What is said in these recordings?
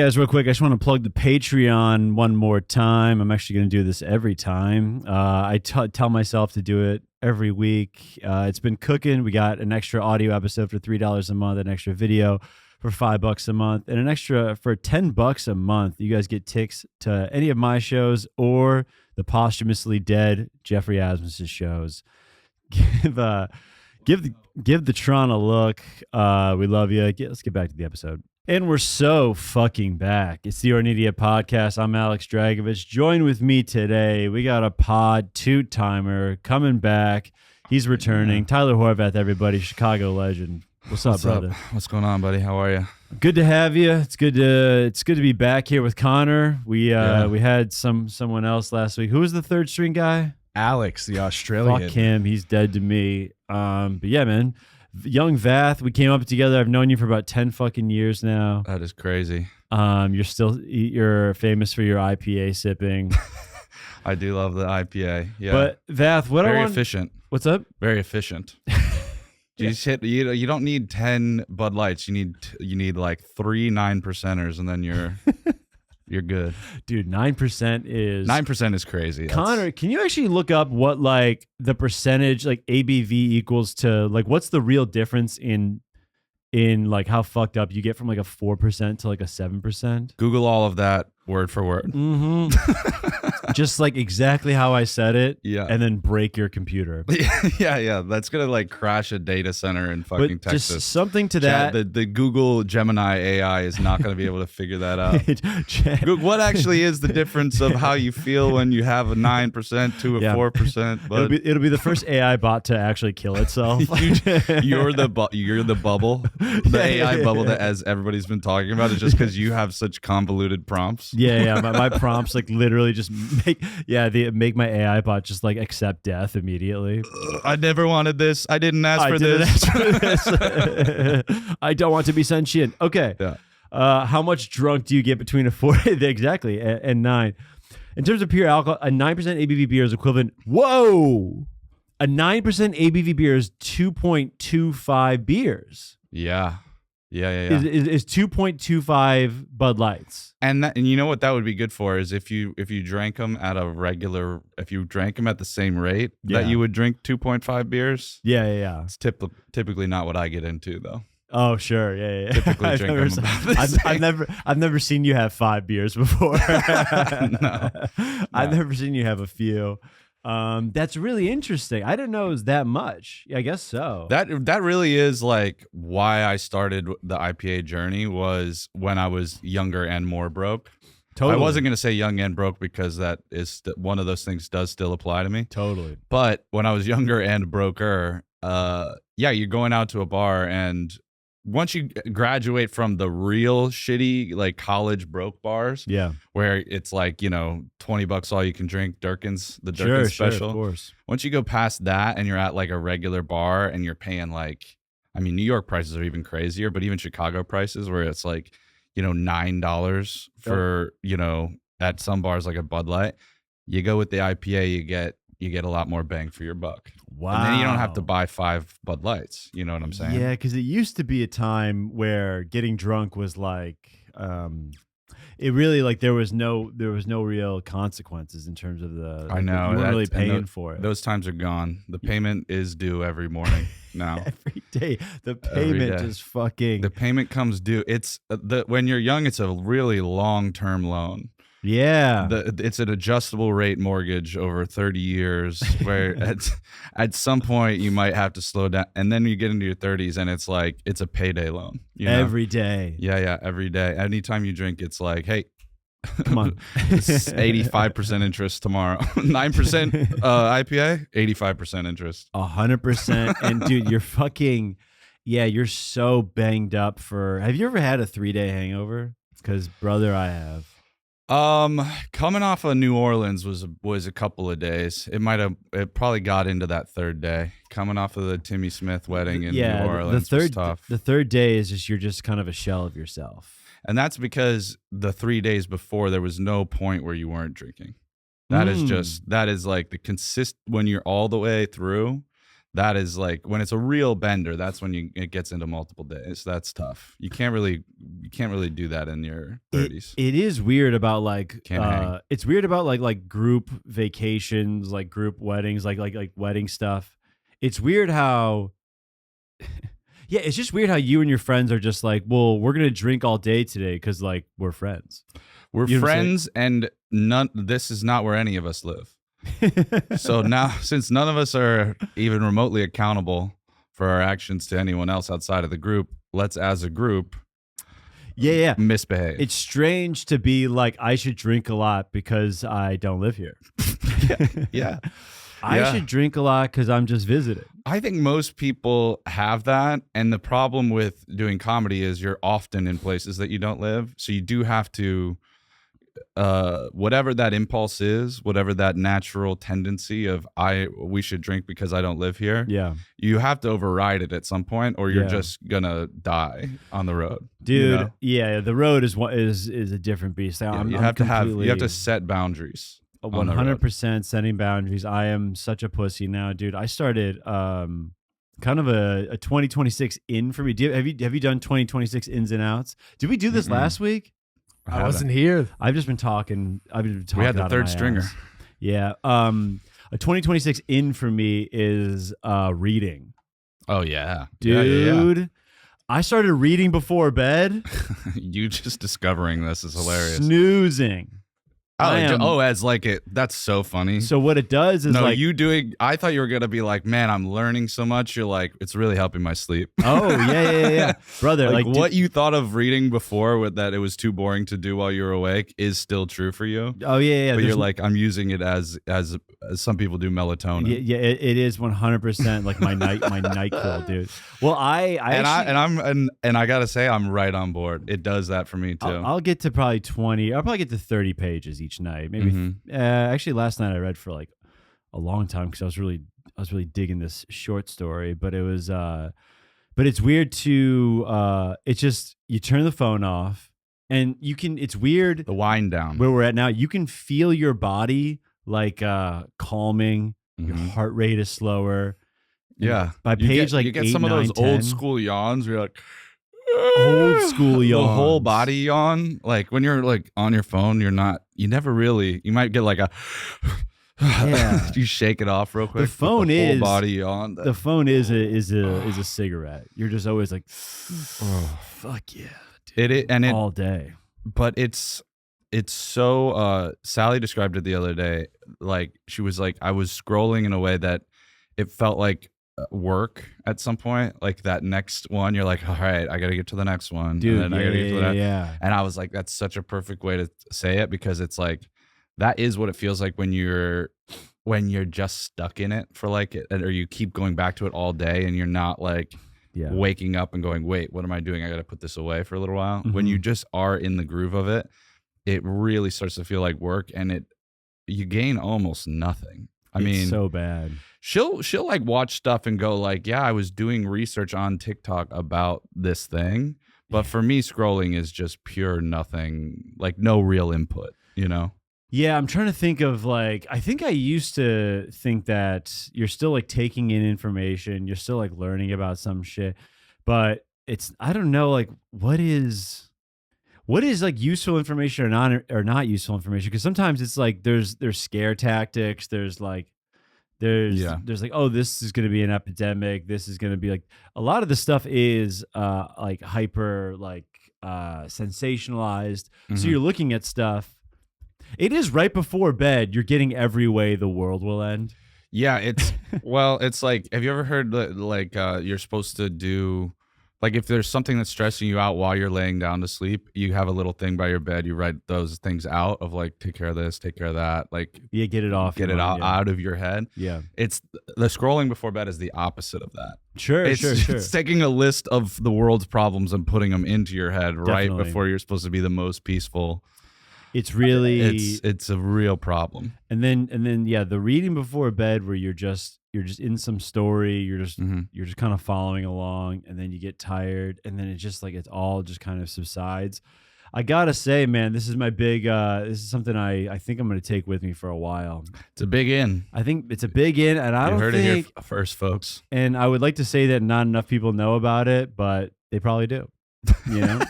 guys, real quick, I just want to plug the Patreon one more time. I'm actually going to do this every time. I tell myself to do it every week. It's been cooking. We got an extra audio episode for $3 a month, an extra video for $5 a month, and an extra for $10 a month. You guys get ticks to any of my shows or the posthumously dead Jeffrey Asmus's shows. Give the Tron a look. We love you. Let's get back to the episode. And we're so fucking back. It's the Ornidia Podcast. I'm Alex Dragovich. Join with me today. We got a pod two-timer coming back. He's returning. Tyler Horvath, everybody. Chicago legend. What's up, brother? What's going on, buddy? How are you? Good to have you. It's good to be back here with Connor. We had someone else last week. Who was the third string guy? Alex, the Australian. Fuck him. He's dead to me. But yeah, man. Young Vath, we came up together. I've known you for about 10 fucking years now. That is crazy. You're famous for your IPA sipping. I do love the IPA. Yeah. But Vath, very efficient. What's up? Very efficient. You don't need 10 Bud Lights. You need like 3 9%ers, and then you're good. Dude, 9% is crazy. Connor, can you actually look up what like the percentage like ABV equals to, like what's the real difference in like how fucked up you get from like a 4% to like a 7%? Google all of that word for word. Mm-hmm. Just like exactly how I said it. Yeah. And then break your computer. Yeah. That's gonna like crash a data center in fucking Texas. Just something to that. The Google Gemini AI is not gonna be able to figure that out. What actually is the difference of how you feel when you have a 9% to a 4%? But it'll be the first AI bot to actually kill itself. You're the bubble, the AI bubble that, as everybody's been talking about, is just because you have such convoluted prompts. Yeah. My prompts like literally just make my AI bot just like accept death immediately. I never wanted this. I didn't ask for this. I don't want to be sentient. Okay. Yeah. How much drunk do you get between a 4 exactly and 9? In terms of pure alcohol, a 9% ABV beer is equivalent. Whoa! A 9% ABV beer is 2.25 beers. Yeah. Is 2.25 Bud Lights. And you know what that would be good for is if you drank them at if you drank them at the same rate that you would drink 2.5 beers. Yeah. It's typically not what I get into though. Oh sure, yeah. Typically drink them. I've never seen you have 5 beers before. No. I've never seen you have a few. That's really interesting. I didn't know it was that much. I guess so. That really is like why I started the IPA journey, was when I was younger and more broke. Totally. I wasn't going to say young and broke because that is one of those things does still apply to me. Totally. But when I was younger and broker, you're going out to a bar, and once you graduate from the real shitty like college broke bars, where it's like, $20 all you can drink, the Durkins special. Sure, of course. Once you go past that and you're at like a regular bar and you're paying like, New York prices are even crazier, but even Chicago prices where it's like, $9 for, at some bars like a Bud Light, you go with the IPA, you get a lot more bang for your buck. Wow. And then you don't have to buy 5 Bud Lights. You know what I'm saying? Yeah, because it used to be a time where getting drunk was like, it really like there was no real consequences in terms of the. I know. You weren't really paying for it. Those times are gone. The payment is due every morning now. Every day, the payment is fucking. The payment comes due. It's when you're young, it's a really long-term loan. Yeah. It's an adjustable rate mortgage over 30 years where at some point you might have to slow down, and then you get into your 30s and it's like it's a payday loan. Every day. Yeah, every day. Anytime you drink, it's like, hey, come on. It's 85% interest tomorrow. 9% IPA, 85% interest. 100%. And dude, you're fucking, you're so banged up have you ever had a 3-day hangover? Because brother, I have. Coming off of New Orleans was a couple of days. It probably got into that 3rd day. Coming off of the Timmy Smith wedding in New Orleans was tough. The 3rd day is you're just kind of a shell of yourself. And that's because the 3 days before there was no point where you weren't drinking. That is like the when you're all the way through, that is like when it's a real bender, that's when it gets into multiple days. That's tough. You can't really do that in your 30s. It is weird about like It's weird about like group vacations, like group weddings, like wedding stuff. It's weird how yeah, it's just weird how you and your friends are just like, well, we're gonna drink all day today because like we're friends. We're friends, and this is not where any of us live. So now, since none of us are even remotely accountable for our actions to anyone else outside of the group, let's, as a group, misbehave. It's strange to be like, I should drink a lot because I don't live here. Yeah. I should drink a lot because I'm just visiting. I think most people have that. And the problem with doing comedy is you're often in places that you don't live. So you do have to, whatever that impulse is, whatever that natural tendency of we should drink because I don't live here. Yeah. You have to override it at some point, or you're just gonna die on the road. Dude, you know? Yeah, the road is a different beast. You have to set boundaries. 100% setting boundaries. I am such a pussy now, dude. I started kind of a 2026 in for me. Have you done 2026 ins and outs? Did we do this last week? I wasn't here. I've just been talking. We had the third stringer. Ass. Yeah. A 2026 in for me is reading. Oh yeah, dude. Yeah. I started reading before bed. You just discovering this is hilarious. Snoozing. As like it. That's so funny. So what it does is I thought you were gonna be like, man, I'm learning so much. You're like, it's really helping my sleep. Oh yeah, brother. like what you thought of reading before, with that it was too boring to do while you were awake, is still true for you. Oh yeah. But you're like, I'm using it as some people do melatonin. Yeah, it is 100% like my NyQuil, dude. Well, I gotta say, I'm right on board. It does that for me too. I'll get to probably 20. I'll probably get to 30 pages each night. Maybe actually last night I read for like a long time because I was really digging this short story, but it was but it's weird to it's just you turn the phone off and it's weird, the wind down where we're at now. You can feel your body like calming, your heart rate is slower. Yeah. By page you get 8, some 9, of those 10, old school yawns where you're like old school yawns. The whole body yawn. Like when you're like on your phone, you might get like a you shake it off real quick. The phone is whole body yawn. The phone is a cigarette. You're just always like, oh fuck yeah, dude. All day. But it's so Sally described it the other day. Like she was like, I was scrolling in a way that it felt like work at some point. Like that next one, you're like, all right, I gotta get to the next one, dude. And then I gotta get to that. Yeah. And I was like, that's such a perfect way to say it, because it's like that is what it feels like when you're just stuck in it for like it, or you keep going back to it all day, and you're not like waking up and going, wait, what am I doing? I gotta put this away for a little while. When you just are in the groove of it, it really starts to feel like work, and you gain almost nothing. I mean, so bad. She'll like watch stuff and go like, yeah, I was doing research on TikTok about this thing. But for me, scrolling is just pure nothing, like no real input, you know? Yeah, I'm trying to think of like, I think I used to think that you're still like taking in information, you're still like learning about some shit, but I don't know, like what is like useful information or not useful information? Because sometimes it's like there's scare tactics, there's like, oh, this is going to be an epidemic. This is going to be like, a lot of the stuff is like hyper, like sensationalized. So you're looking at stuff. It is right before bed. You're getting every way the world will end. Yeah, it's like, have you ever heard like you're supposed to do, like if there's something that's stressing you out while you're laying down to sleep, you have a little thing by your bed. You write those things out of like, take care of this, take care of that. Like, get it off. Get it out of your head. Yeah. It's the scrolling before bed is the opposite of that. Sure. It's taking a list of the world's problems and putting them into your head right before you're supposed to be the most peaceful. It's really, it's a real problem. And then yeah, the reading before bed where you're just in some story, you're just kind of following along, and then you get tired, and then it's just like, it's all just kind of subsides. I gotta say, man, this is my big. This is something I think I'm gonna take with me for a while. It's a big in. I think it's a big in, and I You don't heard think. it here first, folks. And I would like to say that not enough people know about it, but they probably do. You know.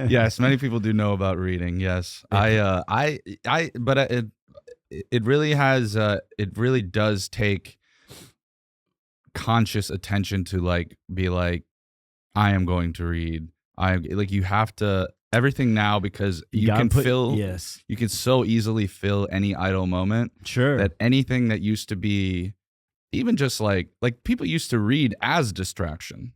Yes, many people do know about reading. Yes, but it really has. It really does take conscious attention to like be like, I am going to read. I like you have to everything now because you can fill. Yes, you can so easily fill any idle moment. Sure. That anything that used to be, even just like people used to read as distraction.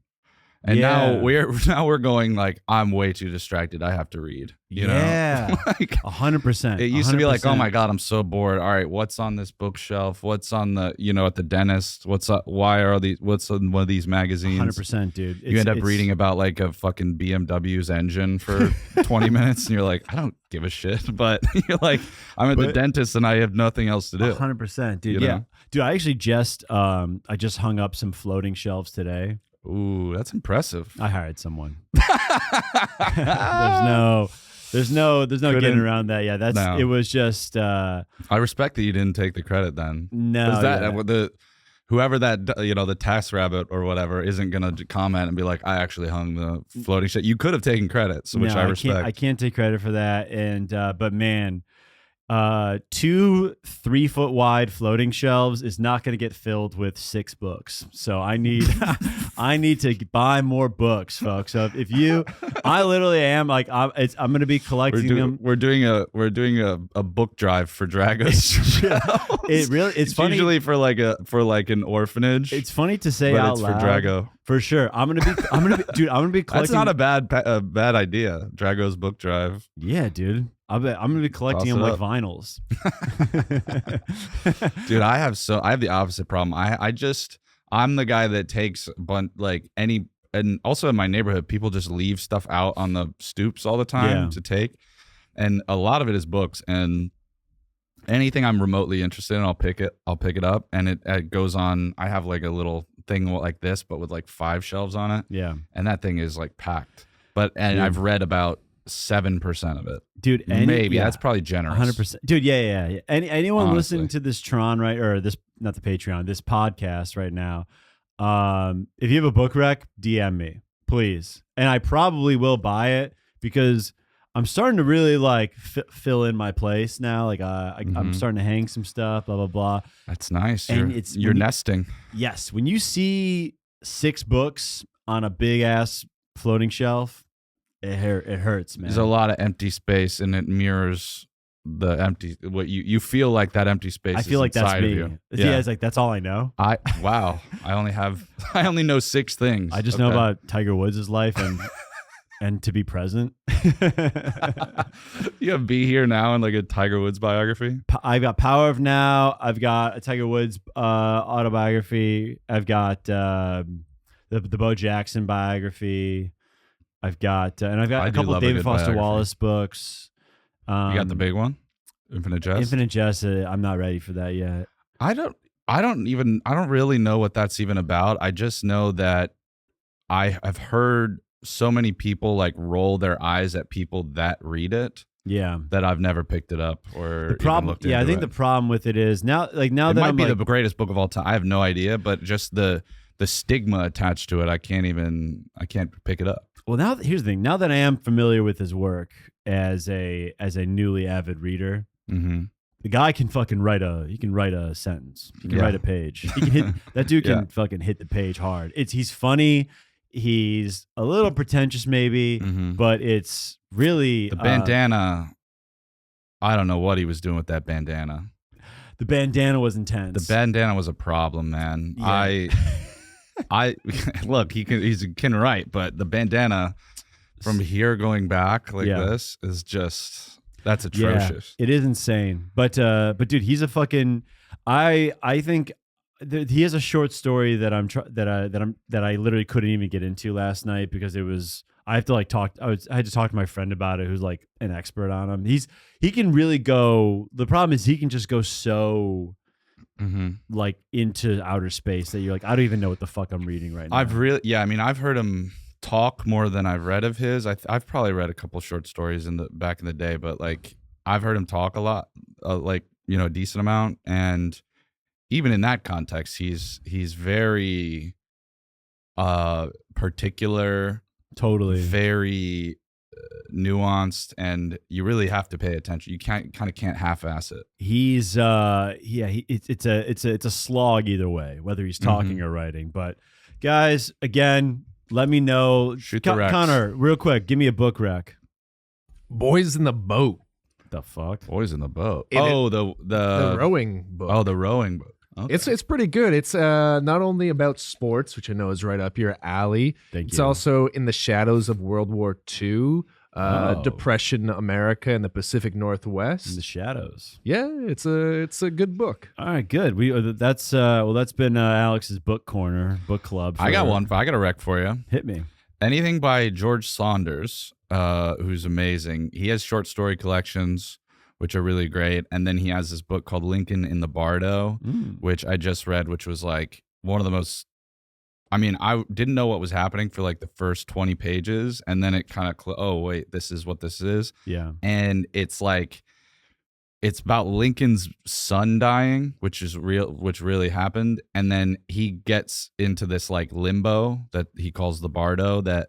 And now we're going like, I'm way too distracted. I have to read. You know? Like 100%. It used to be like, oh my God, I'm so bored. All right, what's on this bookshelf? What's on the, at the dentist? What's on one of these magazines? 100%, dude. You end up reading about like a fucking BMW's engine for 20 minutes and you're like, I don't give a shit. But you're like, I'm at the dentist and I have nothing else to do. 100%, dude. Yeah. Dude, I actually just hung up some floating shelves today. Ooh, that's impressive. I hired someone. There's no getting around that. Yeah, it was just I respect that you didn't take the credit then. No. Whoever that the task rabbit or whatever isn't gonna comment and be like, I actually hung the floating shit. You could have taken credit, which I respect. I can't take credit for that. And but man, 2 3-foot wide floating shelves is not going to get filled with 6 books. So I need to buy more books, folks. So I literally am like, I'm going to be collecting them. We're doing a book drive for Dragos. It's funny. Usually for an orphanage. It's funny to say out loud. For Drago. For sure. I'm gonna be collecting. That's not a bad idea. Drago's book drive. Yeah, dude. I'm gonna be collecting them like vinyls. Dude, I have the opposite problem. I'm the guy that takes and also in my neighborhood, people just leave stuff out on the stoops all the time to take. And a lot of it is books, and anything I'm remotely interested in, I'll pick it up, and it goes on. I have like a little thing like this, but with like 5 shelves on it. Yeah. And that thing is like packed. I've read about 7% of it. Dude, that's probably generous. 100%. Dude, yeah. Anyone Honestly. listening to this Tron, right? Or this, not the Patreon, this podcast right now, if you have a book rec, DM me, please. And I probably will buy it because I'm starting to really like fill in my place now. Like I'm starting to hang some stuff, blah, blah, blah. That's nice. And you're nesting. Yes. When you see 6 books on a big ass floating shelf, it hurts, man. There's a lot of empty space, and it mirrors the empty. What you feel like that empty space. I feel like that's me. Yeah, it's like that's all I know. I only know 6 things. I just know about Tiger Woods' life and to be present. You have Be Here Now and like a Tiger Woods biography. I've got Power of Now. I've got a Tiger Woods autobiography. I've got the Bo Jackson biography. I've got a couple of David Foster Wallace books. You got the big one, Infinite Jest. Infinite Jest. I'm not ready for that yet. I don't really know what that's even about. I just know that I have heard so many people like roll their eyes at people that read it. Yeah, that I've never picked it up or the problem. Even looked into I think the problem with it is now it that might be the greatest book of all time. I have no idea, but just the stigma attached to it, I can't pick it up. Well, here's the thing. Now that I am familiar with his work as a newly avid reader, the guy can fucking write a sentence. He can write a page. He can hit that dude can fucking hit the page hard. He's funny. He's a little pretentious maybe, but it's really the bandana. I don't know what he was doing with that bandana. The bandana was intense. The bandana was a problem, man. Yeah. I look, he can write, but the bandana from here going back like this is that's atrocious. Yeah, it is insane. But dude, he's a fucking. I think he has a short story that I literally couldn't even get into last night because it was. I have to like talk. I had to talk to my friend about it, who's like an expert on him. He can really go. The problem is he can just go so. Like into outer space that you're like, I don't even know what the fuck I'm reading right now. I've heard him talk more than I've read of his. I've probably read a couple short stories back in the day, but like I've heard him talk a lot, like a decent amount, and even in that context, he's very particular, Totally, very nuanced, and you really have to pay attention. You can't half-ass it. He's it's a slog either way, whether he's talking or writing. But guys, again, let me know. Shoot the Rex. Connor, real quick, give me a book rec. Boys in the Boat. The fuck? Boys in the Boat. The rowing book. Oh, the rowing book. Okay. It's pretty good. It's not only about sports, which I know is right up your alley. Thank It's you. also in the shadows of World War II, Depression America and the Pacific Northwest. In the shadows. Yeah, it's a good book. All right, good. That's been Alex's book corner, book club. I got one. I got a rec for you. Hit me. Anything by George Saunders, who's amazing. He has short story collections, which are really great. And then he has this book called Lincoln in the Bardo, which I just read, which was like one of the most, I didn't know what was happening for like the first 20 pages. And then it kind of, oh, wait, this is what this is. Yeah. And it's like, it's about Lincoln's son dying, which really happened. And then he gets into this like limbo that he calls the Bardo, that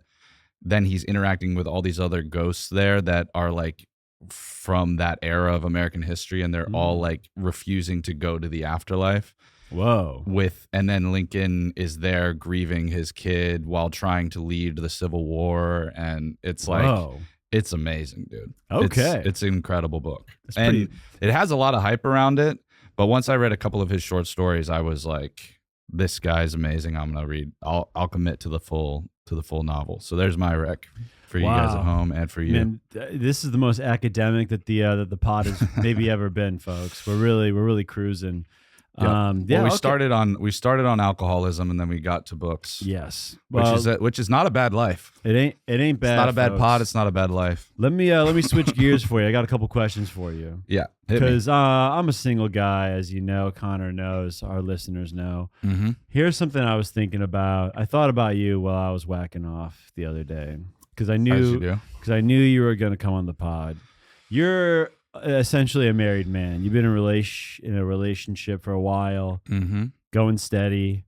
then he's interacting with all these other ghosts there that are like from that era of American history. And they're all like refusing to go to the afterlife. Whoa. And then Lincoln is there grieving his kid while trying to lead the Civil War. And it's like, Whoa. It's amazing, dude. Okay. It's an incredible book. Pretty... it has a lot of hype around it, but once I read a couple of his short stories, I was like, this guy's amazing. I'm going to read. I'll commit to the full novel. So there's my rec for you guys at home and for you. Man, this is the most academic that the pod has maybe ever been, folks. We're really cruising. Yep. We started on alcoholism and then we got to books. Yes, which is not a bad life. It ain't bad. It's not a bad folks. pod. It's not a bad life. Let me switch gears for you. I got a couple questions for you. Yeah, because I'm a single guy, as you know. Connor knows. Our listeners know. Mm-hmm. Here's something I was thinking about. I thought about you while I was whacking off the other day because I knew you were going to come on the pod. You're essentially a married man. You've been in a relationship for a while, going steady.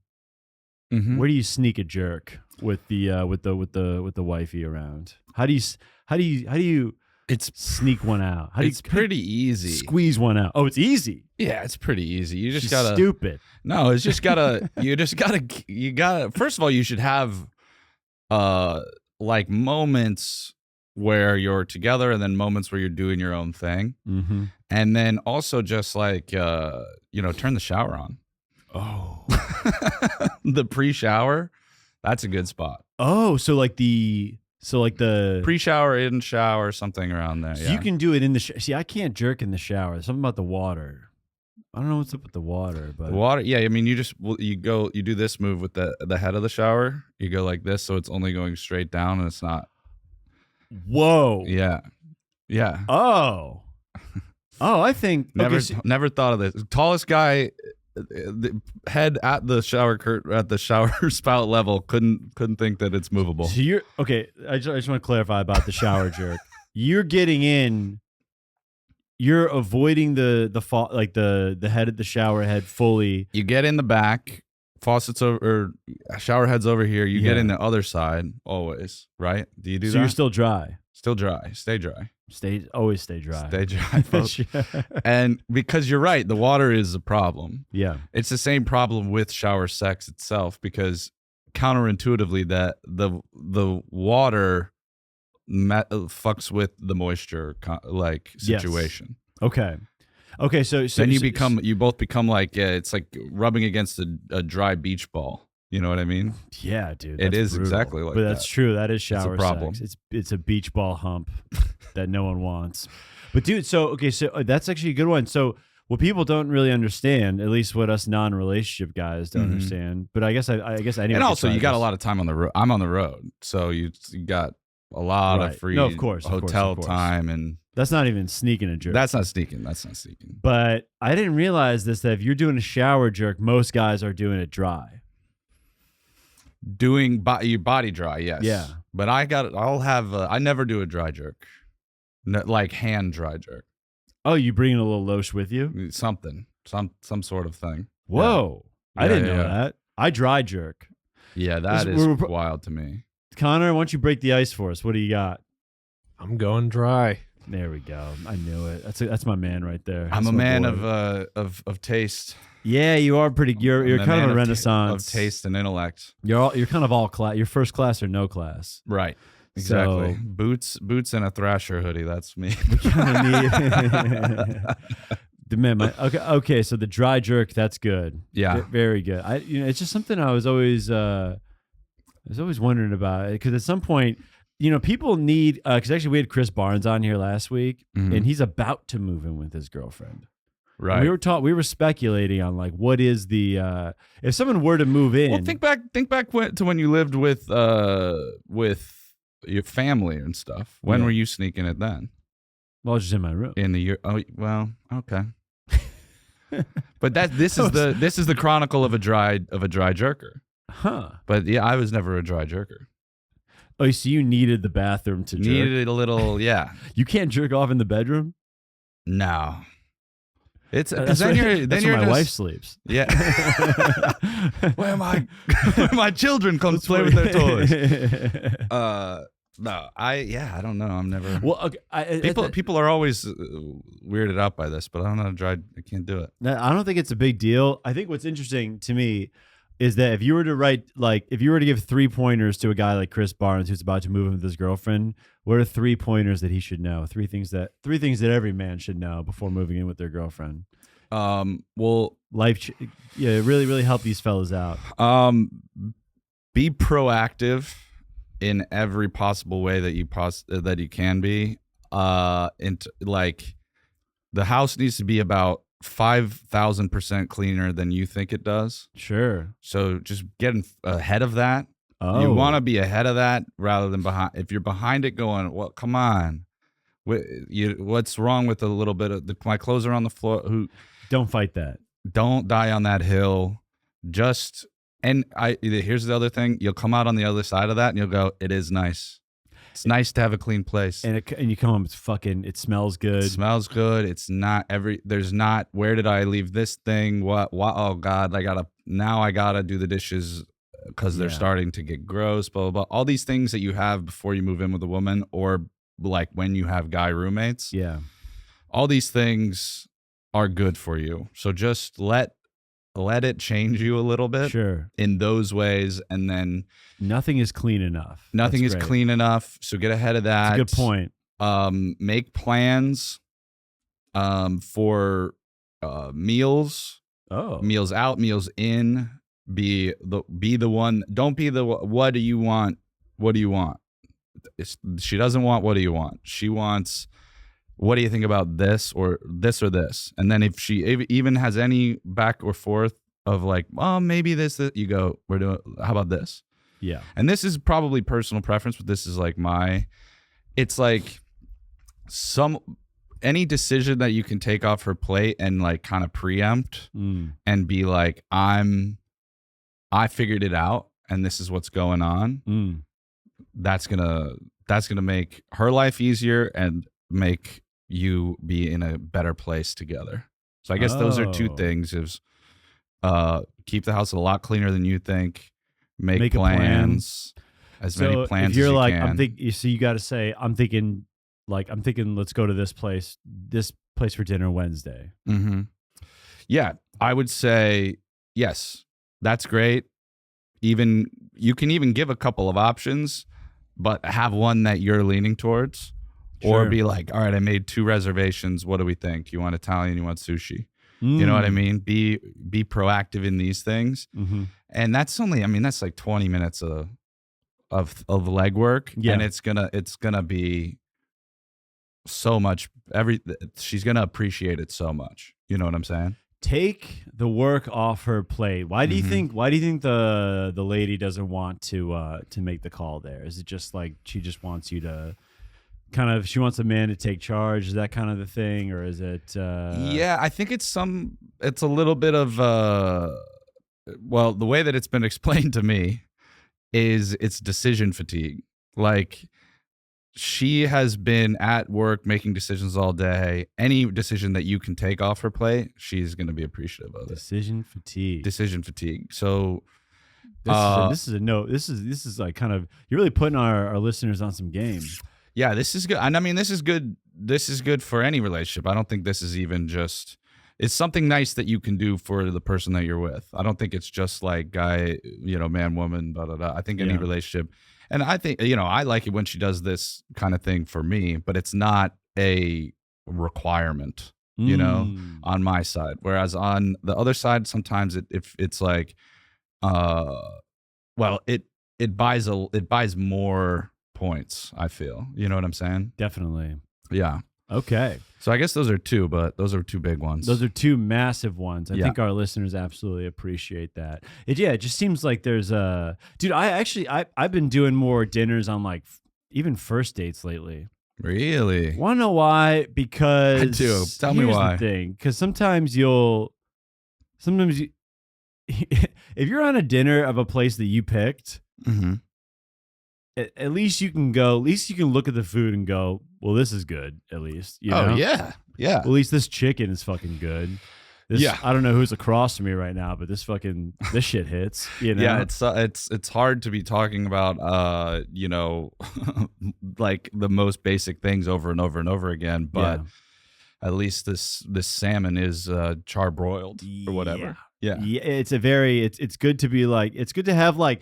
Where do you sneak a jerk with the wifey around? How do you sneak one out? It's pretty easy. Squeeze one out. Oh, it's easy. Yeah, it's pretty easy. You just She's gotta stupid. No, it's just gotta you gotta first of all, you should have like moments where you're together and then moments where you're doing your own thing. And then also just like, turn the shower on. Oh, the pre-shower, that's a good spot. Oh, so like the pre-shower, in shower, something around there. So you can do it in the see, I can't jerk in the shower. There's something about the water. I don't know what's up with the water, but the water. Yeah. I mean, you do this move with the head of the shower. You go like this. So it's only going straight down and it's not. Whoa. Yeah. Yeah. Oh, I think never thought of this. Tallest guy, the head at the shower at the shower spout level, couldn't think that it's movable. So you're okay. I just want to clarify about the shower jerk. You're getting in. You're avoiding the fall, like the head of the shower head fully. You get in the back. Faucets over, or shower head's over here. You get in the other side always, right? Do you do that? So you're still dry. Still dry. Stay dry. Always stay dry. Stay dry, folks. And because you're right, the water is a problem. Yeah. It's the same problem with shower sex itself, because counterintuitively that the water fucks with the moisture situation. Yes. Okay, so then you both become like it's like rubbing against a dry beach ball. You know what I mean? Yeah, dude. It is brutal. Exactly like but that. That's true. That is shower problem. sex. It's a beach ball hump that no one wants. But dude, so that's actually a good one. So what people don't really understand, at least what us non-relationship guys don't understand, but I guess I and also you got a lot of time on the road. I'm on the road, so you got a lot of free hotel time, and that's not even sneaking a jerk. That's not sneaking. But I didn't realize that if you're doing a shower jerk, most guys are doing it dry. Doing body dry, yes. Yeah. But I never do a dry jerk. No, like hand dry jerk. Oh, you bringing a little lotion with you? Something. Some sort of thing. Whoa. Yeah. I didn't Yeah, know yeah. that. I dry jerk. Yeah, that is wild to me. Connor, why don't you break the ice for us? What do you got? I'm going dry. There we go. I knew it. That's my man right there. I'm That's a my man boy. of taste. Yeah, you are pretty. You're I'm kind of a man renaissance of taste and intellect. You're kind of all class. You're first class or no class. Right. Exactly. So, boots and a Thrasher hoodie. That's me. The man, okay. So the dry jerk, that's good. Yeah. Very good. It's just something I was always wondering about, because at some point, people need. Because actually, we had Chris Barnes on here last week, and he's about to move in with his girlfriend. Right. We were speculating on like what is the if someone were to move in. Well, think back to when you lived with your family and stuff. When were you sneaking it then? Well, I was just in my room. In the year. Oh, well, okay. But this is the chronicle of a dry jerker. Huh. But yeah, I was never a dry jerker. Oh, so you needed the bathroom to jerk? Needed a little, yeah. You can't jerk off in the bedroom? No. It's That's where my wife sleeps. Yeah. where my children come to play with their toys. No, I don't know. I'm never. Well, okay, people are always weirded out by this, but I don't know. I can't do it. I don't think it's a big deal. I think what's interesting to me is that if you were to give 3 pointers to a guy like Chris Barnes who's about to move in with his girlfriend, what are 3 pointers that he should know? Three things that every man should know before moving in with their girlfriend. Well, really, really help these fellas out. Be proactive in every possible way that you can be. Like the house needs to be about 5,000% cleaner than you think it does. Sure. So just getting ahead of that. Oh. You want to be ahead of that rather than behind. If you're behind it going, well, come on. What's wrong with a little bit of my clothes are on the floor? Don't fight that. Don't die on that hill. Here's the other thing. You'll come out on the other side of that and you'll go, it is nice. It's nice to have a clean place. And you come home, it smells good. It smells good. It's not where did I leave this thing? What, oh God, I gotta do the dishes because they're starting to get gross, blah, blah, blah. All these things that you have before you move in with a woman, or like when you have guy roommates. Yeah. All these things are good for you. So just let it change you a little bit. Sure. In those ways, and then nothing is clean enough. Nothing is clean enough. So get ahead of that. That's a good point. Make plans for meals. Oh. Meals out, meals in. Be the one. Don't be the what do you want? What do you want? She doesn't want what do you want. She wants what do you think about this or this or this? And then if she even has any back or forth of like, oh, maybe this, you go, how about this? Yeah. And this is probably personal preference, but this is like it's like any decision that you can take off her plate and like kind of preempt and be like, I figured it out and this is what's going on. That's gonna make her life easier and make you be in a better place together. So I guess those are 2 things: is keep the house a lot cleaner than you think. Make plans, as many plans if you're as you like, can. So you got to say, I'm thinking, let's go to this place for dinner Wednesday. Mm-hmm. Yeah, I would say yes. That's great. You can even give a couple of options, but have one that you're leaning towards. Or be like, all right, I made 2 reservations. What do we think? You want Italian? You want sushi? You know what I mean? Be proactive in these things. Mm-hmm. And that's that's like 20 minutes of legwork. Yeah. And it's gonna be so much. She's gonna appreciate it so much. You know what I'm saying? Take the work off her plate. Why do you think the lady doesn't want to make the call there? Is it just like she just wants you to she wants a man to take charge? Is that kind of the thing, or is it Yeah, I think it's a little bit of well, the way that it's been explained to me is it's decision fatigue. Like, she has been at work making decisions all day. Any decision that you can take off her plate, she's going to be appreciative of it. Decision fatigue. Decision fatigue. So this is a note. This is like kind of, you're really putting our listeners on some game. yeah, this is good. And I mean, this is good. This is good for any relationship. I don't think this is even just, it's something nice that you can do for the person that you're with. I don't think it's just like guy, man, woman, blah, blah, blah. I think any relationship. And I think, I like it when she does this kind of thing for me, but it's not a requirement, on my side. Whereas on the other side, sometimes it's like, it buys more points, I feel. You know what I'm saying? Definitely. Yeah. Okay. So I guess those are two, but those are two big ones. Those are two massive ones. I think our listeners absolutely appreciate that. It just seems like there's a dude. I've been doing more dinners on like even first dates lately. Really? Want to know why? Because I do. Tell me why. Because sometimes if you're on a dinner of a place that you picked, mm-hmm. at least you can go. At least you can look at the food and go, well, this is good. At least, Oh yeah. At least this chicken is fucking good. I don't know who's across from me right now, but this shit hits. Yeah, it's hard to be talking about like the most basic things over and over and over again. But at least this salmon is charbroiled or whatever. Yeah. It's good to be like, it's good to have like,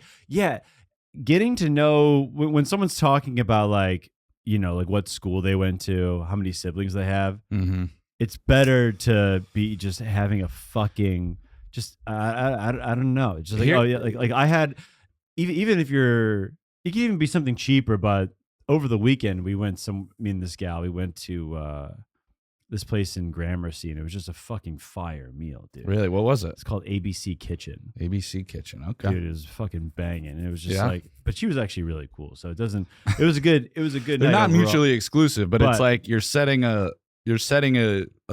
getting to know when someone's talking about like, like what school they went to, how many siblings they have. Mm-hmm. It's better to be just having a fucking I don't know. It's just like like I had even if it could even be something cheaper, but over the weekend me and this gal, we went to this place in Gramercy, and it was just a fucking fire meal, dude. Really? What was it? It's called ABC Kitchen. ABC Kitchen. Okay. Dude, it was fucking banging. And it was just like, but she was actually really cool. So it was a good They're night not overall. mutually exclusive, but it's like you're setting a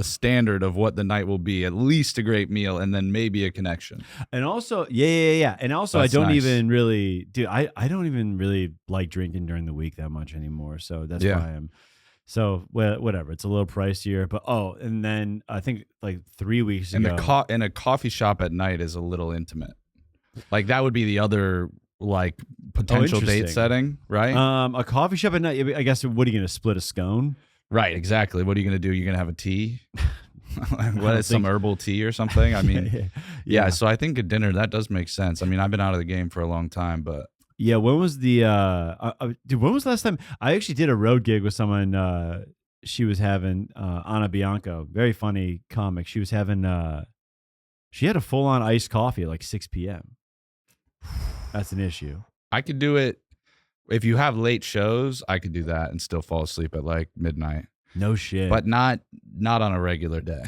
standard of what the night will be, at least a great meal, and then maybe a connection. And also, and also that's I don't nice. even really, dude, I don't even really like drinking during the week that much anymore. So that's why I'm. So whatever, it's a little pricier, but and then I think like 3 weeks ago, and a coffee shop at night is a little intimate. Like that would be the other like potential date setting, right? A coffee shop at night. I guess. What are you gonna split a scone? Right, exactly. What are you gonna do? You're gonna have a tea? What is some herbal tea or something? I mean, yeah. So I think a dinner that does make sense. I mean, I've been out of the game for a long time, but. Yeah, when was the dude? When was the last time I actually did a road gig with someone? She was having Anna Bianco, very funny comic. She was having she had a full on iced coffee at like 6 p.m. That's an issue. I could do it if you have late shows. I could do that and still fall asleep at like midnight. No shit, but not on a regular day.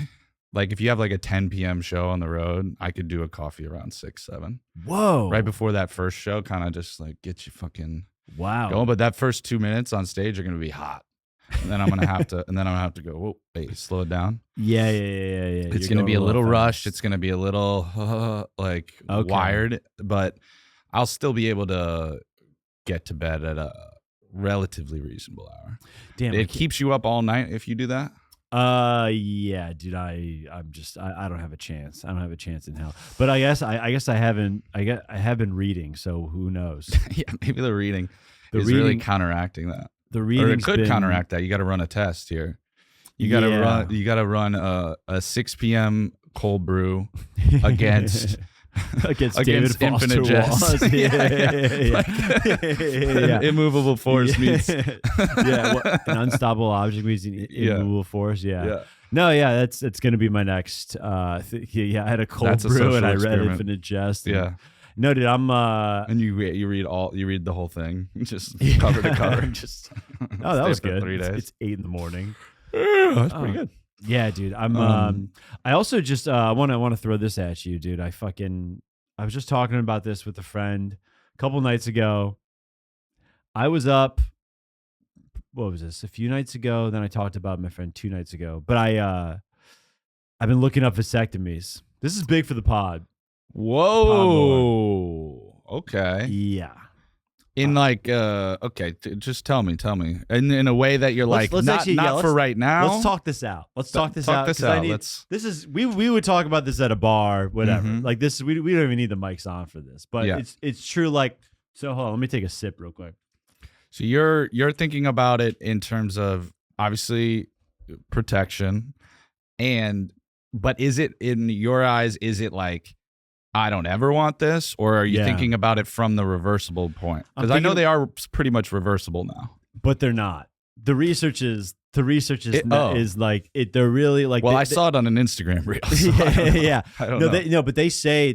Like if you have like a 10 p.m. show on the road, I could do a coffee around 6, 7. Whoa! Right before that first show, kind of just like get you fucking going. But that first 2 minutes on stage are gonna be hot, and then I'm gonna have to go. Whoa, wait, slow it down. Yeah. It's gonna be a little rushed. It's gonna be a little wired, but I'll still be able to get to bed at a relatively reasonable hour. Damn, it keeps you up all night if you do that. Yeah, dude, I don't have a chance. I don't have a chance in hell. But I guess I have been reading, so who knows? Yeah, maybe the reading is really counteracting that. The reading, or it could counteract that. You got to run a test here. You got to run a 6 p.m. cold brew against David Infinite Foster Jest. Immovable force meets an unstoppable object meets an immovable force. Yeah. No, that's going to be my next. I had a cold brew and I read Infinite Jest. Yeah. No, dude, I'm. And you read the whole thing, just cover to cover. Oh, that was good. 3 days. It's 8 a.m. That's pretty good. Yeah, dude. I'm. I also just want to throw this at you, dude. I was just talking about this with a friend a couple nights ago. I was up. What was this? A few nights ago. Then I talked about my friend 2 nights ago. But I've been looking up vasectomies. This is big for the pod. Whoa. Okay. Yeah. In like, okay, just tell me, in a way that you're like, let's not, actually, not for right now. Let's talk this out. Let's talk this out. This out. This is we would talk about this at a bar, whatever. Mhm. Like this, we don't even need the mics on for this, but Yeah. it's true. Like, so hold on, let me take a sip real quick. So you're thinking about it in terms of obviously protection, but is it in your eyes? Is it like, I don't ever want this, or are you thinking about it from the reversible point? Because I know they are pretty much reversible now, but they're not. The research is like it. They're really like. Well, I saw it on an Instagram reel. So yeah. I don't know. But they say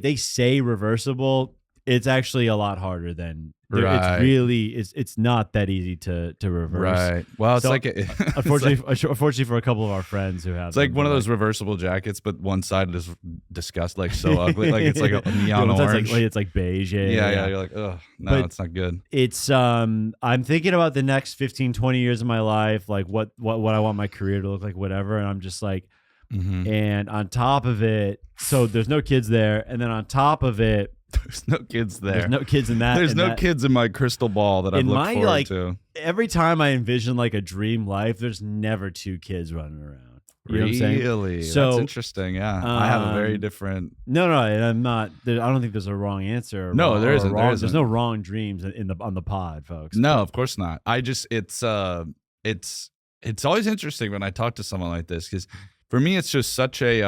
reversible. It's actually a lot harder than. Right. It's really it's not that easy to reverse. Right. Well, it's So, like unfortunately for a couple of our friends who have. it's like one of those reversible jackets, but one side is disgust like so ugly, like it's like a neon orange. It's like beige. Yeah. You're like, oh no, But it's not good. It's I'm thinking about the next 15, 20 years of my life, like what I want my career to look like, whatever. And I'm just like, and on top of it, so there's no kids there, and then on top of it, There's no kids there. there's no kids in that. There's no kids in my crystal ball that I've in looked my forward like to. every time I envision like a dream life, there's never 2 kids running around. You know what I'm saying? Really? So, that's interesting. Yeah, I have a very different. No, and I'm not. I don't think there's a wrong answer. No, there isn't. Wrong, there's no wrong dreams on the pod, folks. No, of course not. I just it's always interesting when I talk to someone like this, because for me it's just such a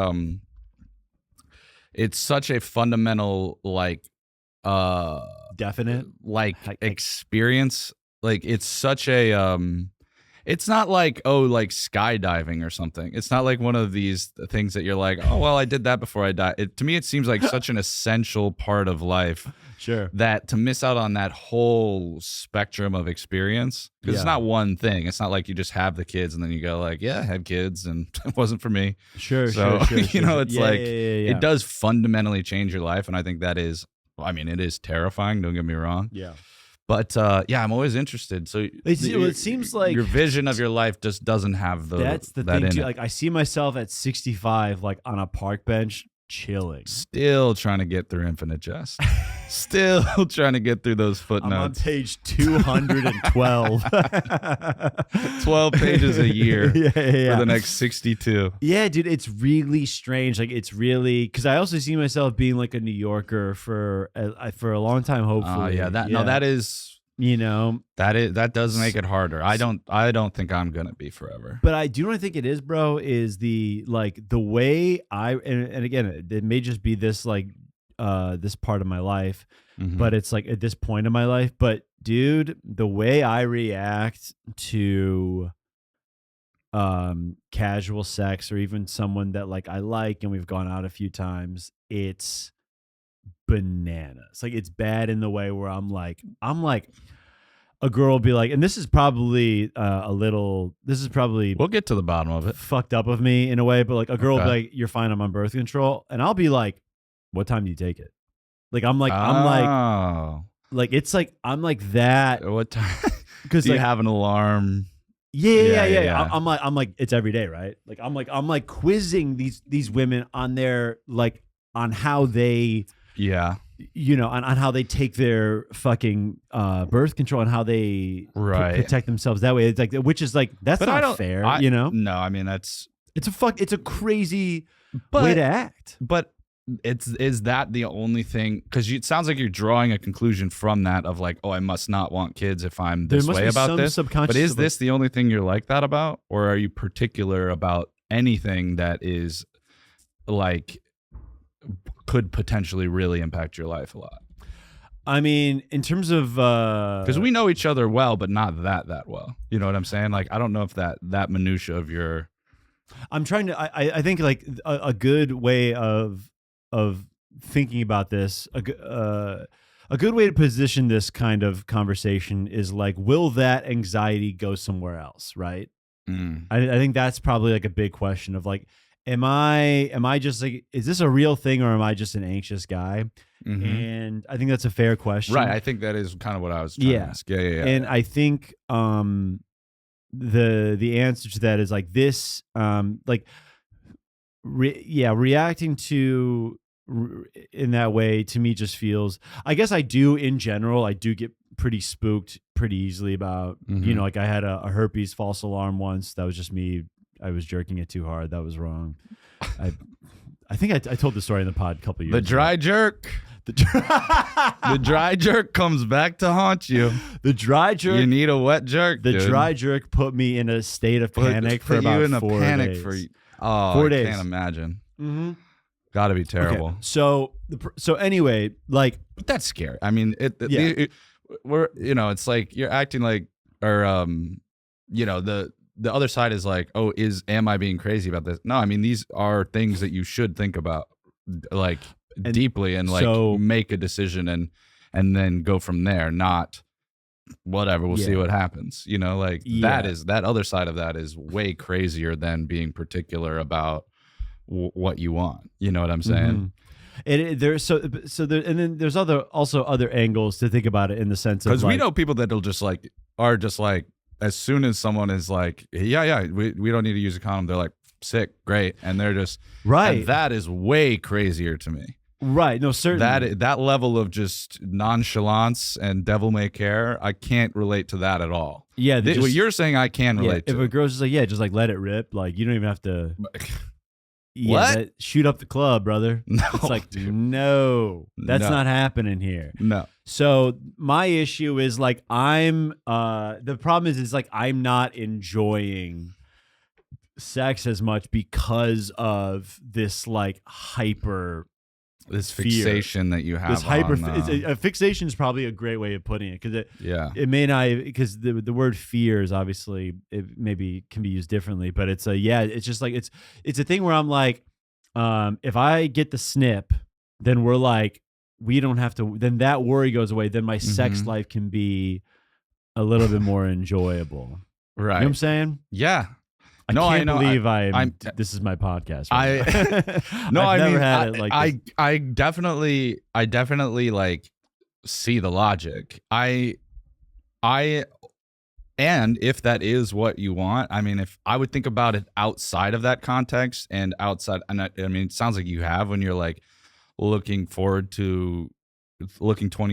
fundamental like definite like experience. Like it's such a it's not like, oh, like skydiving or something. It's not like one of these things that you're like, oh, well, I did that before I died. To me, it seems like such an essential part of life. Sure. That to miss out on that whole spectrum of experience, because it's not one thing. It's not like you just have the kids and then you go like, yeah, I had kids and it wasn't for me. Sure. So, sure. you know, it's it does fundamentally change your life. And I think that is, I mean, it is terrifying. Don't get me wrong. Yeah. But yeah, I'm always interested. So it seems like your vision of your life just doesn't have that's the that thing in too. it. Like I see myself at 65, like on a park bench, chilling. Still trying to get through Infinite Jest. Still trying to get through those footnotes. I'm on page 212. 12 pages a year yeah. for the next 62. Yeah, dude, it's really strange. Like it's really, because I also see myself being like a New Yorker for a long time. Hopefully, No, that is, you know, that does make it harder. I don't think I'm gonna be forever. But I do not think it is, bro. Is the way and again, it may just be this like this part of my life, but it's like at this point in my life. But dude, the way I react to casual sex, or even someone that like I like and we've gone out a few times, it's bananas. Like it's bad in the way where I'm like a girl will be like, and this is probably We'll get to the bottom of it. fucked up of me in a way, but like a girl will be like, you're fine, I'm on birth control, and I'll be like, what time do you take it? Like I'm like it's like I'm like that. What time? Because Do you like, have an alarm? Yeah. I'm like it's every day, right? Like I'm like quizzing these women on their like on how they on how they take their fucking birth control and how they protect themselves that way. It's like, which is like, that's not fair, you know? No, I mean it's a crazy way to act. But is that the only thing? Because it sounds like you're drawing a conclusion from that of like, oh, I must not want kids if I'm this way about this. But is this the only thing you're like that about, or are you particular about anything that is like could potentially really impact your life a lot? I mean, in terms of because we know each other well, but not that well. You know what I'm saying? Like, I don't know if that minutia of your. I'm trying to. I think like a good way of thinking about this, a good way to position this kind of conversation is like, will that anxiety go somewhere else? Right. I think that's probably like a big question of like, am I just like, is this a real thing, or am I just an anxious guy? And I think that's a fair question. Right. I think that is kind of what I was trying to ask. Yeah. And I think the answer to that is like this, like, reacting to in that way to me just feels, I guess I do in general, I do get pretty spooked pretty easily about, like I had a herpes false alarm once. That was just me. I was jerking it too hard. That was wrong. I think I told the story in the pod a couple years ago. The dry jerk. The dry jerk comes back to haunt you. The dry jerk. You need a wet jerk. The dry jerk put me in a state of panic for about 4 days. 4 days. I can't imagine. Got to be terrible. Okay. So anyway, like, but that's scary. I mean, we're it's like you're acting like, or the other side is like, oh, am I being crazy about this? No, I mean, these are things that you should think about, like, deeply, and like make a decision and then go from there. Not whatever, we'll see what happens. That other side of that is way crazier than being particular about what you want. You know what I'm saying? And there's and then there's also other angles to think about it, in the sense of, because we know people that are just like, as soon as someone is like, we don't need to use a condom, they're like, sick, great, and they're just right. And that is way crazier to me. Right. No, certainly. That level of just nonchalance and devil may care, I can't relate to that at all. Yeah. What you're saying, I can relate to. If a girl's just like, just like let it rip, like you don't even have to. What? Shoot up the club, brother. No, it's like, dude. No, that's not happening here. No. So my issue is like, the problem is like, I'm not enjoying sex as much because of this like this fixation that you have. This a fixation is probably a great way of putting it, because it may not, because the word fear is obviously, it maybe can be used differently, but it's it's just like it's a thing where I'm like, if I get the snip, then we're like, we don't have to, then that worry goes away, then my sex life can be a little bit more enjoyable. Right. You know what I'm saying? Yeah. I can't believe this is my podcast. Right? I've never had it like this. I definitely like see the logic. And if that is what you want, I mean, if I would think about it outside of that context and outside, and I mean, it sounds like you have, when you're like looking 20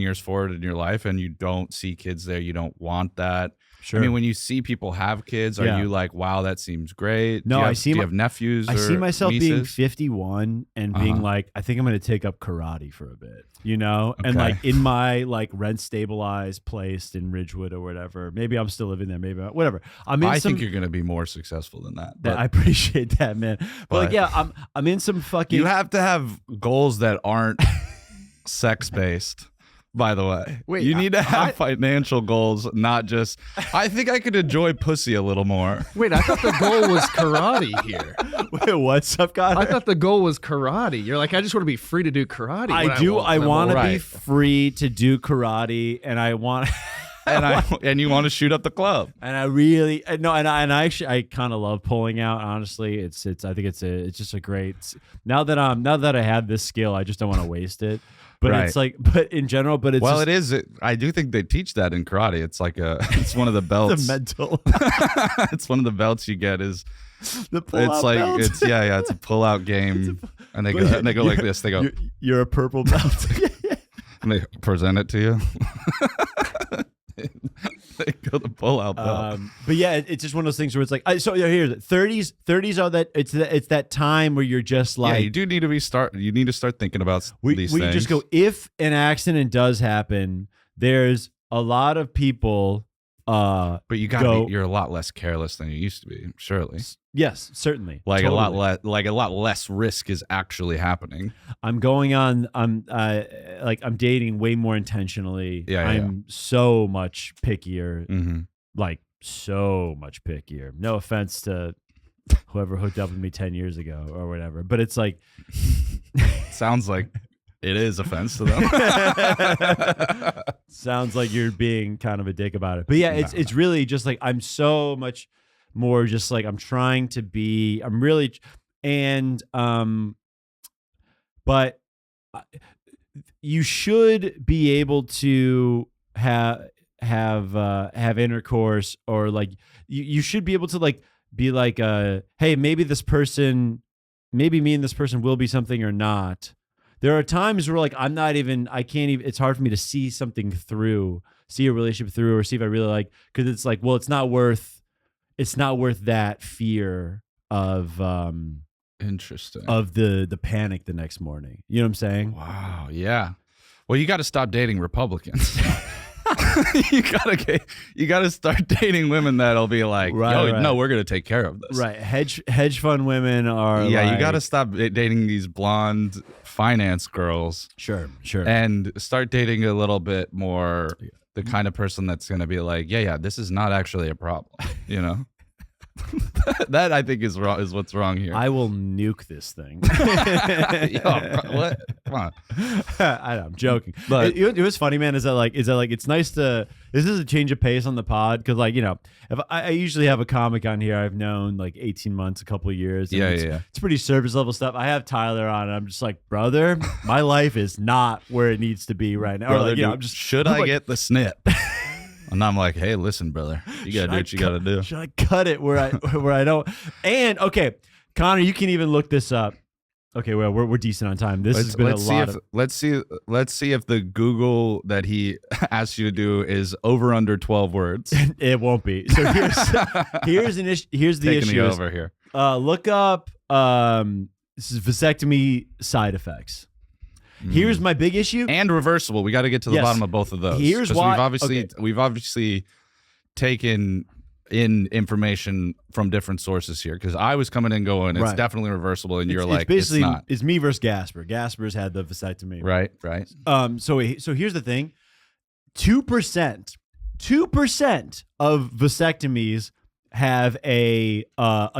years forward in your life and you don't see kids there, you don't want that. Sure. I mean, when you see people have kids, are you like, wow, that seems great? No, do you have nephews? I see myself nieces? being 51 and being like, I think I'm going to take up karate for a bit, and like in my like rent stabilized place in Ridgewood or whatever. Maybe I'm still living there. Maybe whatever. I think you're going to be more successful than that. But, I appreciate that, man. But like, I'm in some fucking. You have to have goals that aren't sex based. By the way, you need to have financial goals, not just, I think I could enjoy pussy a little more. Wait, I thought the goal was karate here. Wait, what's up, guys? I thought the goal was karate. You're like, I just want to be free to do karate. I want to be free to do karate, and I want and you want to shoot up the club. And I really no, and I actually I kind of love pulling out. Honestly, I think it's just a great. Now that I have this skill, I just don't want to waste it. But it's like, but in general, but it's it is. I do think they teach that in karate. It's like it's one of the belts. The mental. It's one of the belts you get is. The pull-out belt. It's a pull-out game, and they go like this. They go, "You're a purple belt," and they present it to you. They go the pull-out belt. But yeah, it's just one of those things where it's like, here's it. 30s are that it's that time where you're just like, you do need to you need to start thinking about these things. We just go, if an accident does happen, there's a lot of people. But you're a lot less careless than you used to be, surely. Yes, certainly. Like totally. a lot less risk is actually happening. I'm dating way more intentionally. I'm so much pickier. Like so much pickier. No offense to whoever hooked up with me 10 years ago or whatever, but it's like sounds like it is offense to them. Sounds like you're being kind of a dick about it. But yeah, it's really just like, I'm so much more just like, I'm trying to be, I'm really, and, but you should be able to have intercourse, or like, you should be able to like, be like, hey, maybe me and this person will be something or not. There are times where like, it's hard for me to see something through see a relationship through or see if I really like, because it's like, well, it's not worth that fear of Interesting. of the panic the next morning. You know what I'm saying? Wow. Yeah. Well, you got to stop dating Republicans. you gotta start dating women that'll be like, no, we're gonna take care of this. Right. Hedge fund women are. Yeah, like, you gotta stop dating these blonde finance girls. Sure. And start dating a little bit more the kind of person that's gonna be like, yeah, this is not actually a problem. You know. That I think is wrong. Is what's wrong here. I will nuke this thing. What? Come on. I know, I'm joking. But it was funny, man. Is that like it's nice to. This is a change of pace on the pod because, like, you know, if I usually have a comic on here I've known like 18 months, a couple of years. Yeah. It's pretty surface level stuff. I have Tyler on, and I'm just like, brother, my life is not where it needs to be right now. Brother, or like, you know, I'm just I get the snip? And I'm like, hey, listen, brother, you gotta do what you gotta do. Should I cut it where I don't? And okay, Connor, you can even look this up. Okay, well, we're decent on time. This has been a lot of. Let's see if the Google that he asked you to do is over under 12 words. It won't be. So here's the Taking issue. over here. Look up this is vasectomy side effects. Here's my big issue. And reversible. We got to get to the bottom of both of those. Here's why we've obviously taken in information from different sources here, because I was coming in going, it's definitely reversible, and you're like, basically, it's not. It's me versus Gasper. Gasper's had the vasectomy. Right. So here's the thing: 2% of vasectomies have a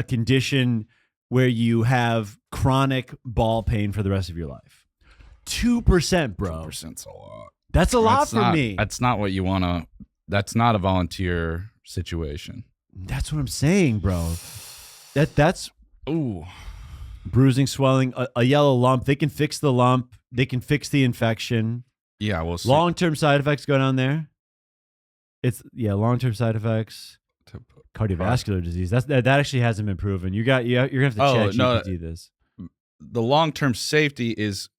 condition where you have chronic ball pain for the rest of your life. 2%, bro. 2%'s a lot. That's a lot for me. That's not what you want to. That's not a volunteer situation. That's what I'm saying, bro. That's ooh, bruising, swelling, a yellow lump. They can fix the lump. They can fix the infection. Yeah, we'll see. Long-term side effects go down there. Long-term side effects. Cardiovascular disease. That actually hasn't been proven. You're gonna have to check GPT this. The long-term safety is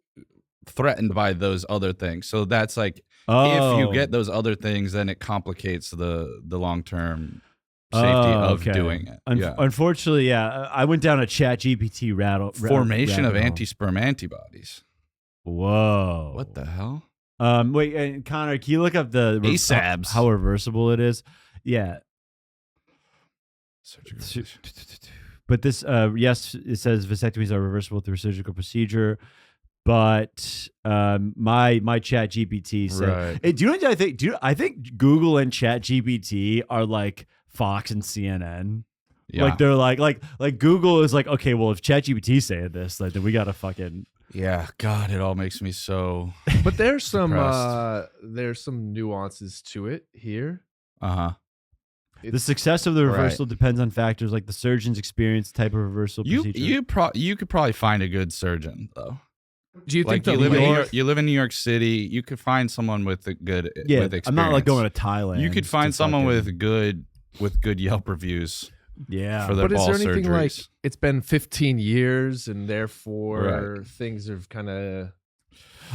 threatened by those other things. So that's like, if you get those other things, then it complicates the long-term safety of doing it. Unfortunately, I went down a ChatGPT formation of rabbit hole. anti-sperm antibodies. Whoa! What the hell? Wait, Connor, can you look up the ASABs? How reversible it is? Yeah. But this, yes, it says vasectomies are reversible through a surgical procedure. But my Chat GPT said, hey, do you know what I think? I think Google and Chat GPT are like Fox and CNN. Yeah. Like they're like Google is like, okay, well, if Chat GPT saying this, like, then we gotta fucking. Yeah, God, it all makes me so. But there's some nuances to it here. The success of the reversal depends on factors like the surgeon's experience, type of reversal procedure. You could probably find a good surgeon though. Do you think you live in New York City? You could find someone with a good with experience. I'm not like going to Thailand. You could find someone with good Yelp reviews. Yeah, for their ball surgeries. But is there anything like it's been 15 years and therefore things have kind of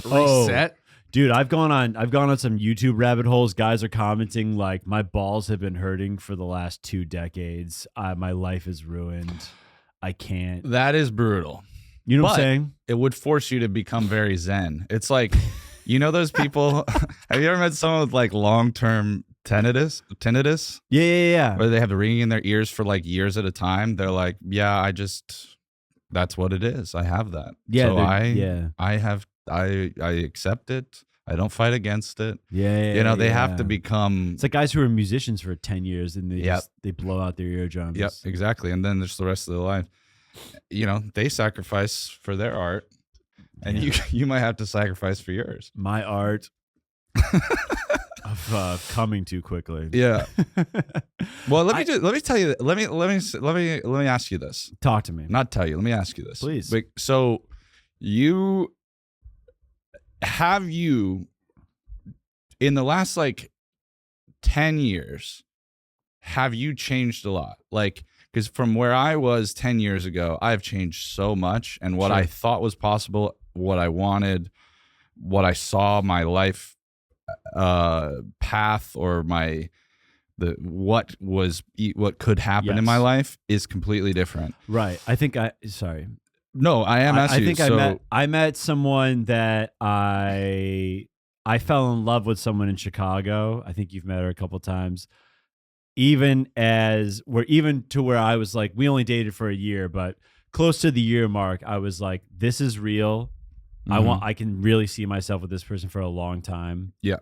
reset? Dude, I've gone on some YouTube rabbit holes. Guys are commenting like, my balls have been hurting for the last 2 decades. My life is ruined. I can't. That is brutal. You know what I'm saying? It would force you to become very zen. It's like, you know those people. Have you ever met someone with like long-term tinnitus? Yeah. Where they have the ringing in their ears for like years at a time. They're like, yeah, that's what it is. I have that. Yeah. So I accept it. I don't fight against it. Yeah. They have to become. It's like guys who are musicians for 10 years and they blow out their eardrums. Yep, exactly. And then there's the rest of their life. They sacrifice for their art, and you might have to sacrifice for yours. My art of coming too quickly. Yeah. Well, let me tell you. Let me ask you this. Talk to me. Not tell you. Let me ask you this, please. So, have you in the last like 10 years, have you changed a lot? Like, because from where I was 10 years ago, I've changed so much. And what I thought was possible, what I wanted, what I saw my life path or what could happen in my life is completely different. Right. Sorry. No, I am asking you. I met someone that I fell in love with someone in Chicago. I think you've met her a couple times. Even to where I was like, we only dated for a year, but close to the year mark, I was like, this is real. I can really see myself with this person for a long time. Yeah.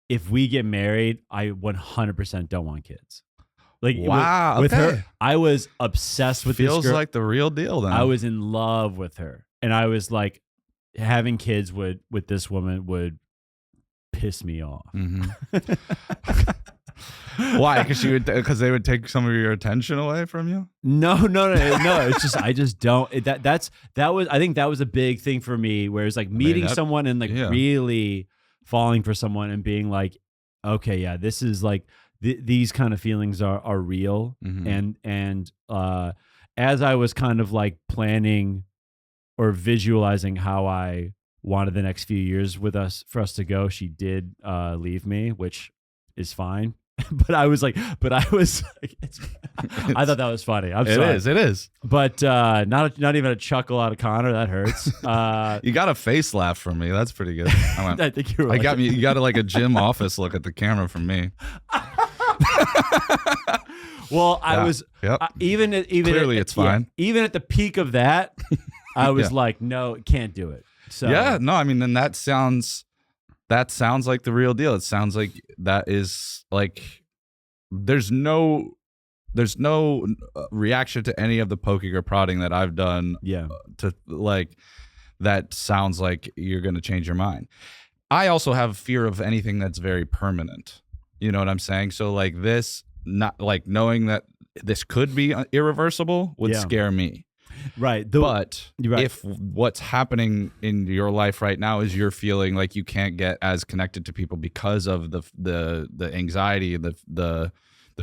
If we get married, I 100% don't want kids. Like, wow, with her, I was obsessed with this girl. Feels like the real deal then. I was in love with her. And I was like, having kids with this woman would piss me off. Why? Because they would take some of your attention away from you? No. It's just I just don't. I think that was a big thing for me. Where it's like meeting someone and like really falling for someone and being like, okay, yeah, this is like these kind of feelings are real. And as I was kind of like planning or visualizing how I wanted the next few years for us to go, she did leave me, which is fine. I thought that was funny. I'm sorry. It is. But not even a chuckle out of Connor. That hurts. You got a face laugh from me. That's pretty good. I think you're right. You got like a gym office look at the camera from me. Well, I was even clearly it's fine. Even at the peak of that, I was like, no, can't do it. So yeah, no, I mean, then that sounds like the real deal. It sounds like that is like there's no reaction to any of the poking or prodding that I've done. Yeah, to like that sounds like you're going to change your mind. I also have fear of anything that's very permanent. You know what I'm saying? So like this, not like knowing that this could be irreversible would scare me. Right. But if what's happening in your life right now is you're feeling like you can't get as connected to people because of the anxiety, the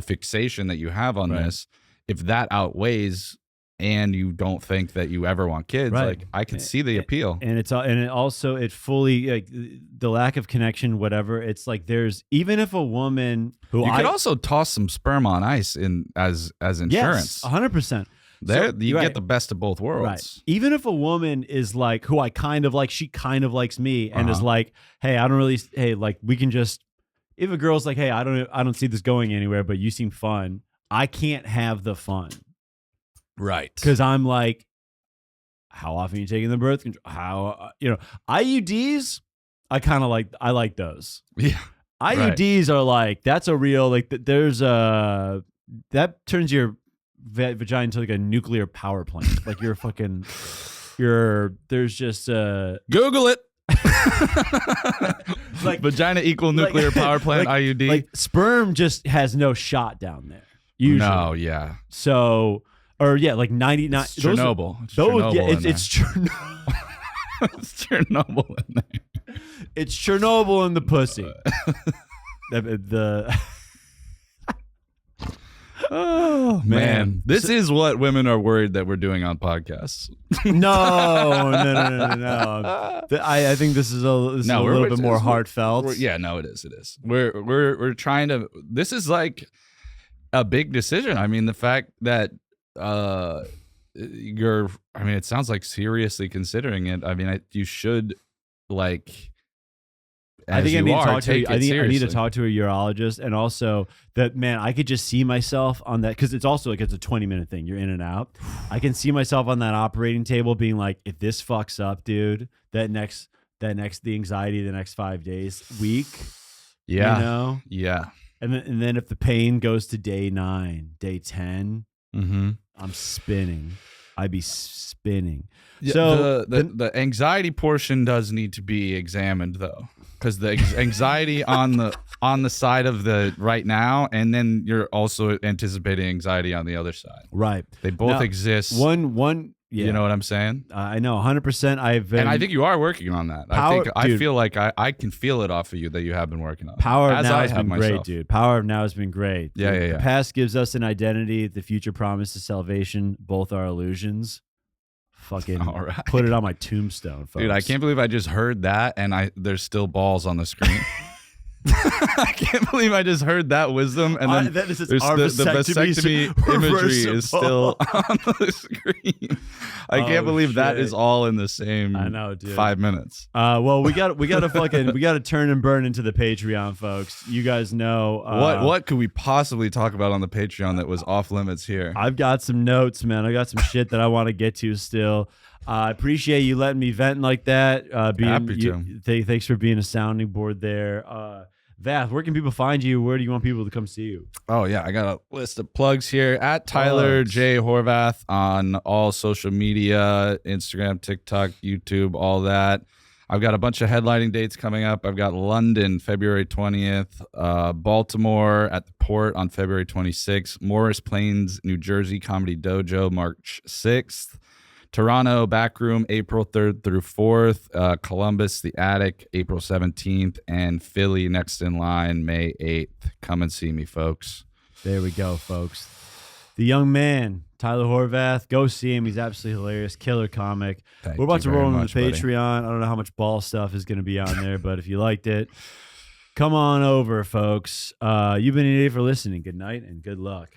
fixation that you have on this, if that outweighs and you don't think that you ever want kids, like I can see the appeal. And it fully like the lack of connection, whatever. It's like there's even if a woman who you could also toss some sperm on ice as insurance. Yes, 100%. There, you get the best of both worlds. Right. Even if a woman is like, who I kind of like, she kind of likes me and is like, hey, like we can just, if a girl's like, hey, I don't see this going anywhere, but you seem fun. I can't have the fun. Right. Because I'm like, how often are you taking the birth control? How, IUDs, I like those. Yeah. IUDs are like, that's a real, like there's that turns your vagina into like a nuclear power plant. Like there's just Google it. Like vagina equal nuclear power plant, IUD. Like sperm just has no shot down there. Usually. No, yeah. So, like 99. It's Chernobyl. It's Chernobyl. It's Chernobyl in there. It's Chernobyl in the pussy. Oh man, this is what women are worried that we're doing on podcasts. No. I think this is a little bit more heartfelt. Yeah, no, it is. We're trying to. This is like a big decision. I mean, the fact that you're. I mean, it sounds like seriously considering it. I mean, you should like. I think I need to talk to a urologist, and also that, man, I could just see myself on that, because it's also like it's a 20-minute thing. You're in and out. I can see myself on that operating table being like, if this fucks up, dude, the anxiety the next 5 days, week, yeah, and then if the pain goes to day 9, day 10, I'm spinning. I'd be spinning. Yeah, so the anxiety portion does need to be examined though. Because the anxiety on the side of the right now, and then you're also anticipating anxiety on the other side. Right. They both exist. One. Yeah. You know what I'm saying? I know 100%. And I think you are working on that. I feel like I can feel it off of you that you have been working on it. Power of Now has been great, dude. Power of Now has been great. Yeah. The past gives us an identity. The future promises salvation. Both are illusions. Fucking All right. put it on my tombstone, folks. Dude, I can't believe I just heard that and there's still balls on the screen. I can't believe I just heard that wisdom, and then there's the vasectomy imagery is still on the screen. I can't believe that is all in the same I know, dude. 5 minutes. Well, we got to turn and burn into the Patreon, folks. You guys know What could we possibly talk about on the Patreon that was off limits here? I've got some notes, man. I got some shit that I want to get to still. I appreciate you letting me vent like that. Happy to. Thanks for being a sounding board there. Vath, where can people find you? Where do you want people to come see you? Oh, yeah. I got a list of plugs here. At Tyler J. Horvath on all social media, Instagram, TikTok, YouTube, all that. I've got a bunch of headlining dates coming up. I've got London, February 20th, Baltimore at the Port on February 26th, Morris Plains, New Jersey Comedy Dojo, March 6th. Toronto, Backroom, April 3rd through 4th. Columbus, The Attic, April 17th. And Philly, next in line, May 8th. Come and see me, folks. There we go, folks. The young man, Tyler Horvath. Go see him. He's absolutely hilarious. Killer comic. Thank We're about to you very roll into much, the buddy. Patreon. I don't know how much ball stuff is going to be on there, but if you liked it, come on over, folks. You've been here for listening. Good night and good luck.